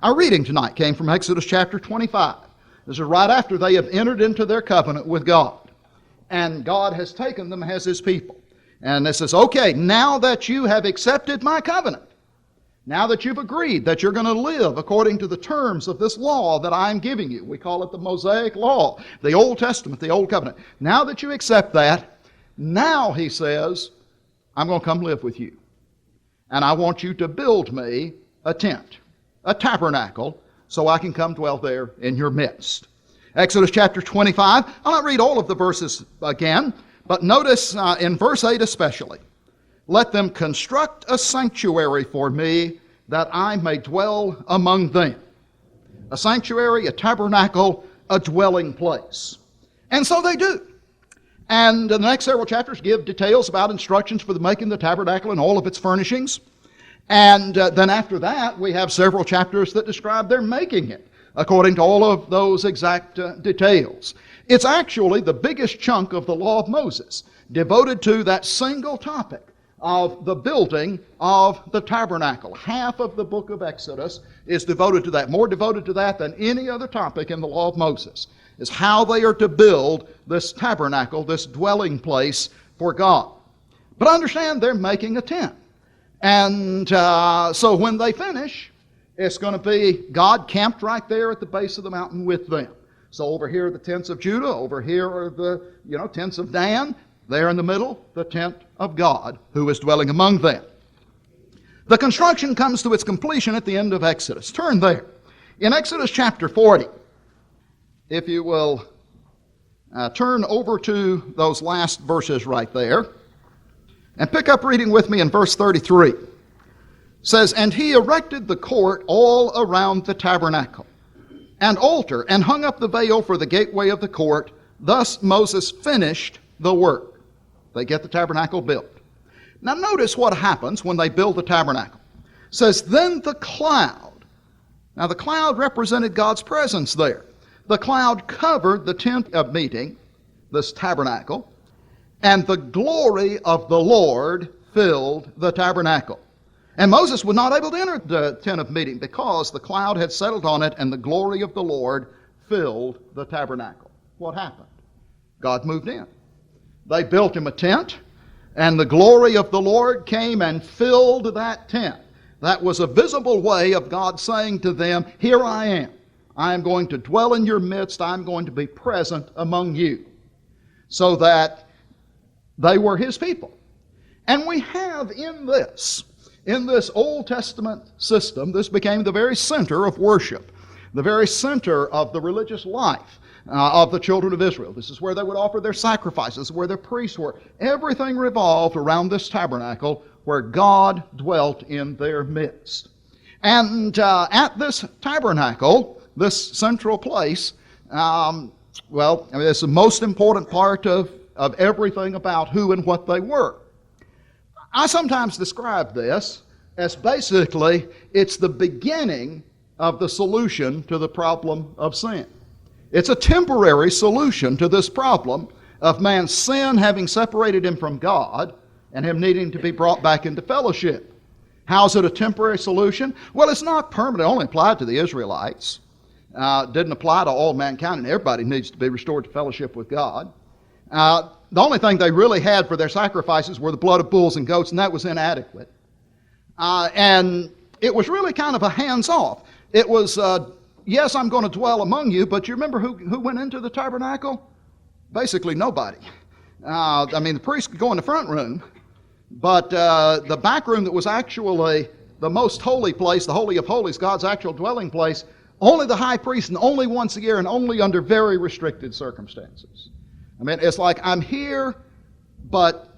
Our reading tonight came from Exodus chapter 25. This is right after they have entered into their covenant with God. And God has taken them as His people. And it says, okay, now that you have accepted my covenant, now that you've agreed that you're going to live according to the terms of this law that I'm giving you, we call it the Mosaic Law, the Old Testament, the Old Covenant. Now that you accept that, now, He says, I'm going to come live with you. And I want you to build me a tent, a tabernacle, so I can come dwell there in your midst. Exodus chapter 25, I'll not read all of the verses again, but notice in verse 8 especially, let them construct a sanctuary for me that I may dwell among them. A sanctuary, a tabernacle, a dwelling place. And so they do. And the next several chapters give details about instructions for the making the tabernacle and all of its furnishings. And then after that, we have several chapters that describe their making it, according to all of those exact details. It's actually the biggest chunk of the law of Moses, devoted to that single topic of the building of the tabernacle. Half of the book of Exodus is devoted to that, more devoted to that than any other topic in the law of Moses, is how they are to build this tabernacle, this dwelling place for God. But understand, they're making a tent. And so when they finish, it's going to be God camped right there at the base of the mountain with them. So over here are the tents of Judah, over here are the tents of Dan, there in the middle, the tent of God, who is dwelling among them. The construction comes to its completion at the end of Exodus. Turn there. In Exodus chapter 40, if you will turn over to those last verses right there, and pick up reading with me in verse 33. It says, and he erected the court all around the tabernacle, and altar, and hung up the veil for the gateway of the court. Thus Moses finished the work. They get the tabernacle built. Now notice what happens when they build the tabernacle. It says, then the cloud. Now the cloud represented God's presence there. The cloud covered the tent of meeting, this tabernacle, and the glory of the Lord filled the tabernacle. And Moses was not able to enter the tent of meeting because the cloud had settled on it and the glory of the Lord filled the tabernacle. What happened? God moved in. They built him a tent, and the glory of the Lord came and filled that tent. That was a visible way of God saying to them, here I am. I am going to dwell in your midst. I'm going to be present among you. So that they were His people. And we have in this Old Testament system, this became the very center of worship, the very center of the religious life of the children of Israel. This is where they would offer their sacrifices, where their priests were. Everything revolved around this tabernacle where God dwelt in their midst. And at this tabernacle, this central place, it's the most important part of everything about who and what they were. I sometimes describe this as basically it's the beginning of the solution to the problem of sin. It's a temporary solution to this problem of man's sin having separated him from God and him needing to be brought back into fellowship. How's it a temporary solution? Well, it's not permanent. It only applied to the Israelites. Didn't apply to all mankind, and everybody needs to be restored to fellowship with God. The only thing they really had for their sacrifices were the blood of bulls and goats, and that was inadequate. And it was really kind of a hands-off. It was, yes, I'm going to dwell among you, but you remember who went into the tabernacle? Basically nobody. The priest could go in the front room, but the back room that was actually the most holy place, the Holy of Holies, God's actual dwelling place, only the high priest and only once a year and only under very restricted circumstances. It's like I'm here, but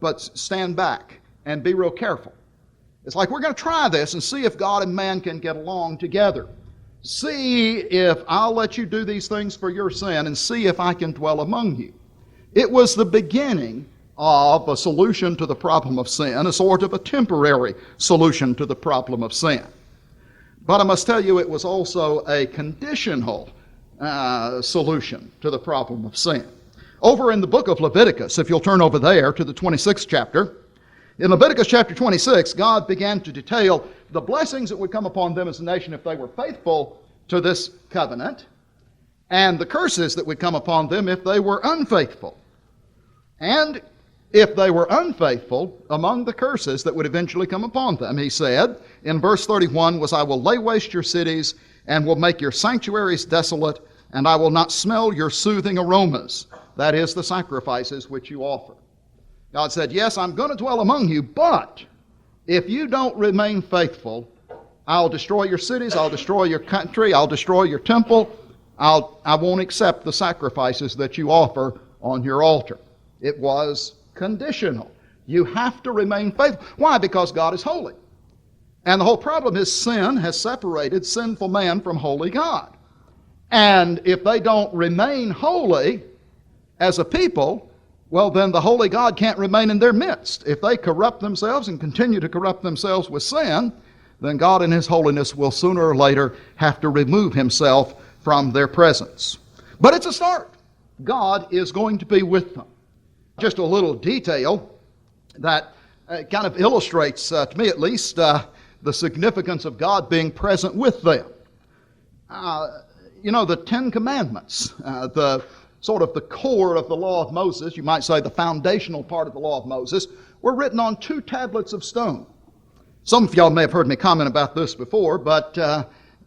stand back and be real careful. It's like we're going to try this and see if God and man can get along together. See if I'll let you do these things for your sin and see if I can dwell among you. It was the beginning of a solution to the problem of sin, a sort of a temporary solution to the problem of sin. But I must tell you, it was also a conditional solution to the problem of sin. Over in the book of Leviticus, if you'll turn over there to the 26th chapter, In Leviticus chapter 26, God began to detail the blessings that would come upon them as a nation if they were faithful to this covenant, and the curses that would come upon them if they were unfaithful. And if they were unfaithful, among the curses that would eventually come upon them, he said in verse 31 was, I will lay waste your cities and will make your sanctuaries desolate, and I will not smell your soothing aromas. That is, the sacrifices which you offer. God said, yes, I'm going to dwell among you, but if you don't remain faithful, I'll destroy your cities, I'll destroy your country, I'll destroy your temple. I won't accept the sacrifices that you offer on your altar. It was conditional. You have to remain faithful. Why? Because God is holy. And the whole problem is sin has separated sinful man from holy God. And if they don't remain holy as a people, well, then the holy God can't remain in their midst. If they corrupt themselves and continue to corrupt themselves with sin, then God in His holiness will sooner or later have to remove Himself from their presence. But it's a start. God is going to be with them. Just a little detail that kind of illustrates, to me at least, the significance of God being present with them. The Ten Commandments, the sort of the core of the law of Moses, you might say the foundational part of the law of Moses, were written on 2 tablets of stone. Some of y'all may have heard me comment about this before, but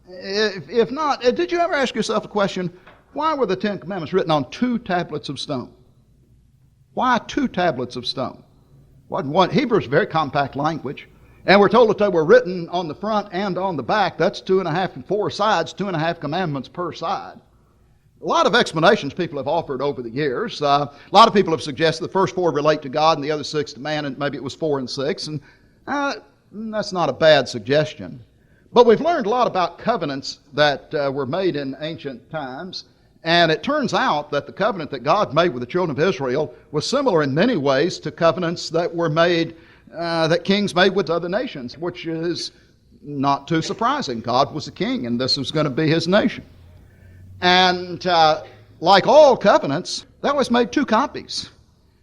if not, did you ever ask yourself a question, why were the 10 Commandments written on 2 tablets of stone? Why 2 tablets of stone? Hebrew is a very compact language, and we're told that they were written on the front and on the back. That's 2.5 and 4 sides, 2.5 commandments per side. A lot of explanations people have offered over the years. A lot of people have suggested the first 4 relate to God and the other 6 to man, and maybe it was 4 and 6, and that's not a bad suggestion. But we've learned a lot about covenants that were made in ancient times, and it turns out that the covenant that God made with the children of Israel was similar in many ways to covenants that were made, that kings made with other nations, which is not too surprising. God was a king, and this was going to be His nation. And like all covenants, that was made 2 copies.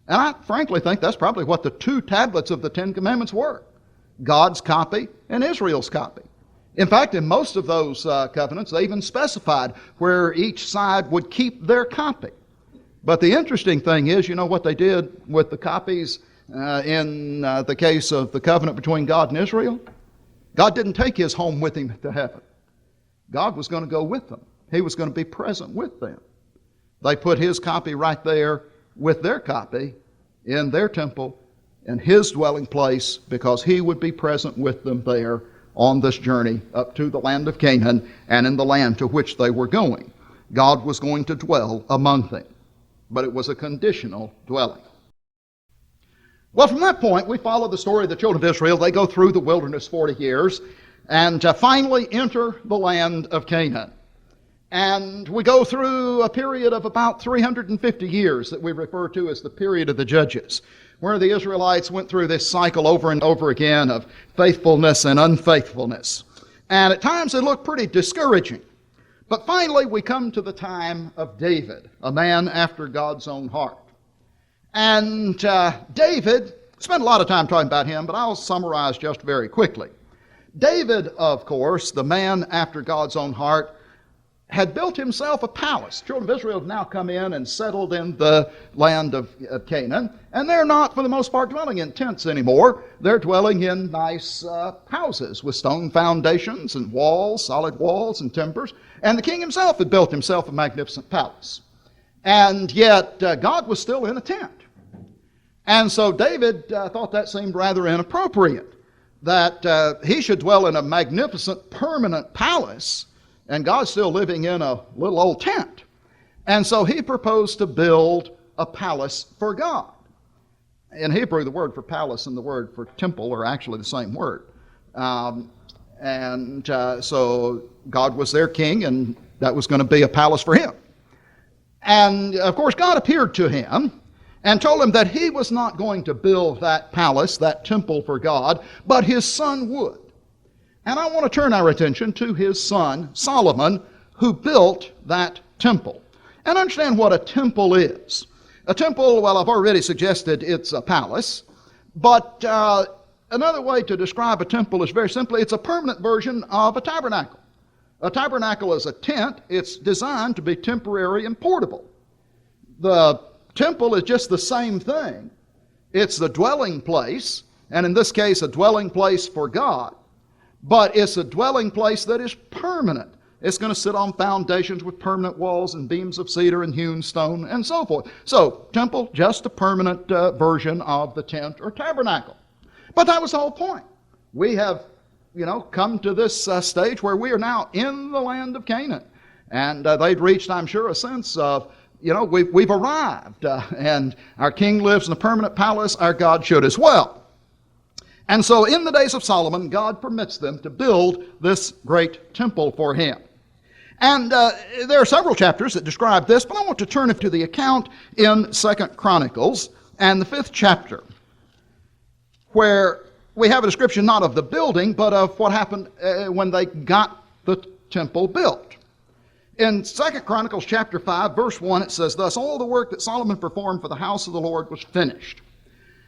And I frankly think that's probably what the 2 tablets of the 10 Commandments were. God's copy and Israel's copy. In fact, in most of those covenants, they even specified where each side would keep their copy. But the interesting thing is, you know what they did with the copies in the case of the covenant between God and Israel? God didn't take His home with Him to heaven. God was going to go with them. He was going to be present with them. They put His copy right there with their copy in their temple in His dwelling place, because He would be present with them there on this journey up to the land of Canaan and in the land to which they were going. God was going to dwell among them, but it was a conditional dwelling. Well, from that point, we follow the story of the children of Israel. They go through the wilderness 40 years and finally enter the land of Canaan. And we go through a period of about 350 years that we refer to as the period of the Judges, where the Israelites went through this cycle over and over again of faithfulness and unfaithfulness. And at times it looked pretty discouraging. But finally we come to the time of David, a man after God's own heart. And David, spent a lot of time talking about him, but I'll summarize just very quickly. David, of course, the man after God's own heart, had built himself a palace. Children of Israel have now come in and settled in the land of Canaan, and they're not, for the most part, dwelling in tents anymore. They're dwelling in nice houses with stone foundations and walls, solid walls and timbers. And the king himself had built himself a magnificent palace. And yet, God was still in a tent. And so David thought that seemed rather inappropriate, that he should dwell in a magnificent permanent palace, and God's still living in a little old tent. And so he proposed to build a palace for God. In Hebrew, the word for palace and the word for temple are actually the same word. So God was their king, and that was going to be a palace for him. And, of course, God appeared to him and told him that he was not going to build that palace, that temple for God, but his son would. And I want to turn our attention to his son, Solomon, who built that temple. And understand what a temple is. A temple, well, I've already suggested it's a palace, But another way to describe a temple is very simply, it's a permanent version of a tabernacle. A tabernacle is a tent. It's designed to be temporary and portable. The temple is just the same thing. It's the dwelling place, and in this case, a dwelling place for God. But it's a dwelling place that is permanent. It's going to sit on foundations with permanent walls and beams of cedar and hewn stone and so forth. So, temple, just a permanent version of the tent or tabernacle. But that was the whole point. We have, come to this stage where we are now in the land of Canaan. And they'd reached, I'm sure, a sense of, we've arrived. And our king lives in a permanent palace. Our God should as well. And so in the days of Solomon, God permits them to build this great temple for him. And there are several chapters that describe this, but I want to turn to the account in 2 Chronicles and the 5th chapter, where we have a description not of the building, but of what happened when they got the temple built. In 2 Chronicles chapter 5, verse 1, it says, "Thus all the work that Solomon performed for the house of the Lord was finished.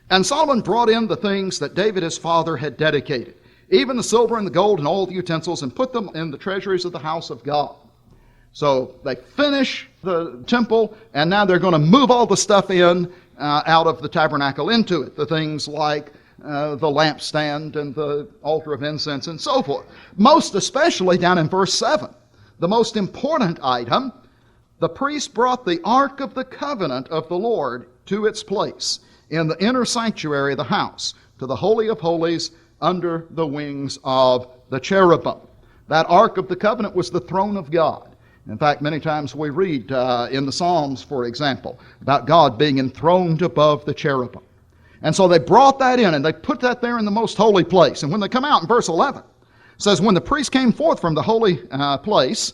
And Solomon brought in the things that David his father had dedicated, even the silver and the gold and all the utensils, and put them in the treasuries of the house of God." So they finish the temple, and now they're going to move all the stuff in out of the tabernacle into it. The things like the lampstand and the altar of incense and so forth. Most especially down in verse 7, the most important item, the priest brought the ark of the covenant of the Lord to its place in the inner sanctuary of the house, to the Holy of Holies, under the wings of the cherubim. That ark of the covenant was the throne of God. In fact, many times we read in the Psalms, for example, about God being enthroned above the cherubim. And so they brought that in, and they put that there in the most holy place. And when they come out in verse 11, it says, "When the priest came forth from the holy place,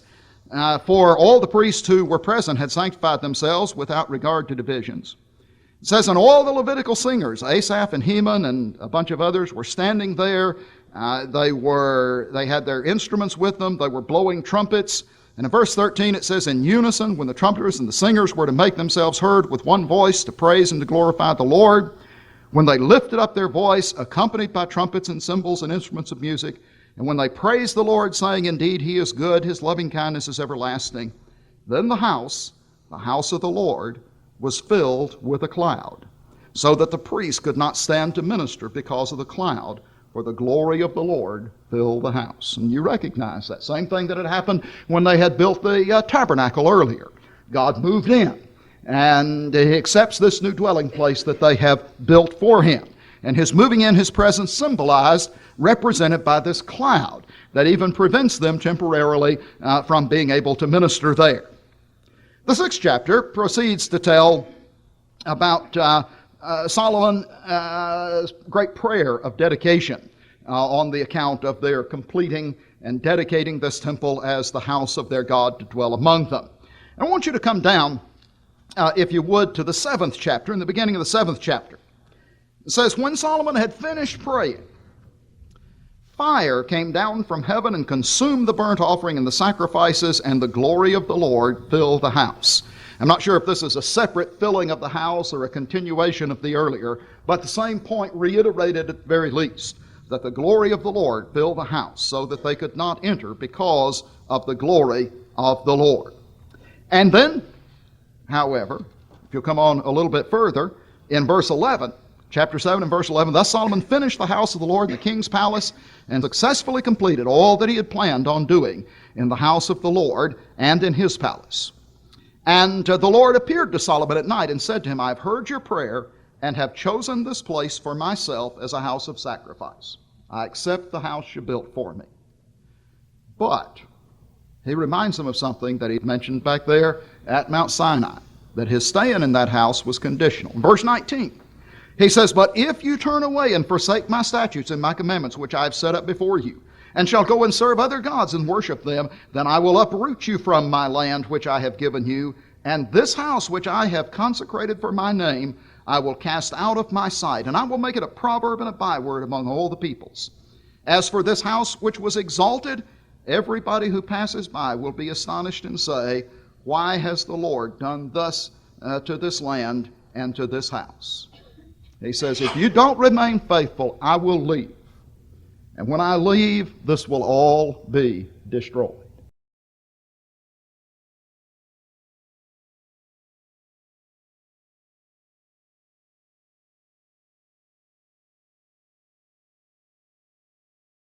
for all the priests who were present had sanctified themselves without regard to divisions." It says, "And all the Levitical singers, Asaph and Heman and a bunch of others, were standing there. They had their instruments with them. They were blowing trumpets." And in verse 13 it says, "In unison, when the trumpeters and the singers were to make themselves heard with one voice to praise and to glorify the Lord, when they lifted up their voice, accompanied by trumpets and cymbals and instruments of music, and when they praised the Lord, saying, 'Indeed, he is good, his loving kindness is everlasting,' then the house of the Lord, was filled with a cloud, so that the priest could not stand to minister because of the cloud, for the glory of the Lord filled the house." And you recognize that same thing that had happened when they had built the tabernacle earlier. God moved in, and he accepts this new dwelling place that they have built for him. And his moving in, his presence symbolized, represented by this cloud that even prevents them temporarily from being able to minister there. The 6th chapter proceeds to tell about Solomon's great prayer of dedication on the account of their completing and dedicating this temple as the house of their God to dwell among them. And I want you to come down, if you would, to the 7th chapter, in the beginning of the 7th chapter. It says, "When Solomon had finished praying, fire came down from heaven and consumed the burnt offering and the sacrifices, and the glory of the Lord filled the house." I'm not sure if this is a separate filling of the house or a continuation of the earlier, but the same point reiterated at the very least, that the glory of the Lord filled the house, so that they could not enter because of the glory of the Lord. And then, however, if you'll come on a little bit further, in verse 11, chapter 7 and verse 11, "Thus Solomon finished the house of the Lord in the king's palace, and successfully completed all that he had planned on doing in the house of the Lord and in his palace. And the Lord appeared to Solomon at night and said to him, 'I have heard your prayer and have chosen this place for myself as a house of sacrifice. I accept the house you built for me.'" But he reminds them of something that he'd mentioned back there at Mount Sinai, that his staying in that house was conditional. In verse 19, he says, "But if you turn away and forsake my statutes and my commandments, which I have set up before you, and shall go and serve other gods and worship them, then I will uproot you from my land which I have given you, and this house which I have consecrated for my name I will cast out of my sight, and I will make it a proverb and a byword among all the peoples. As for this house which was exalted, everybody who passes by will be astonished and say, 'Why has the Lord done thus to this land and to this house?'" He says, if you don't remain faithful, I will leave. And when I leave, this will all be destroyed.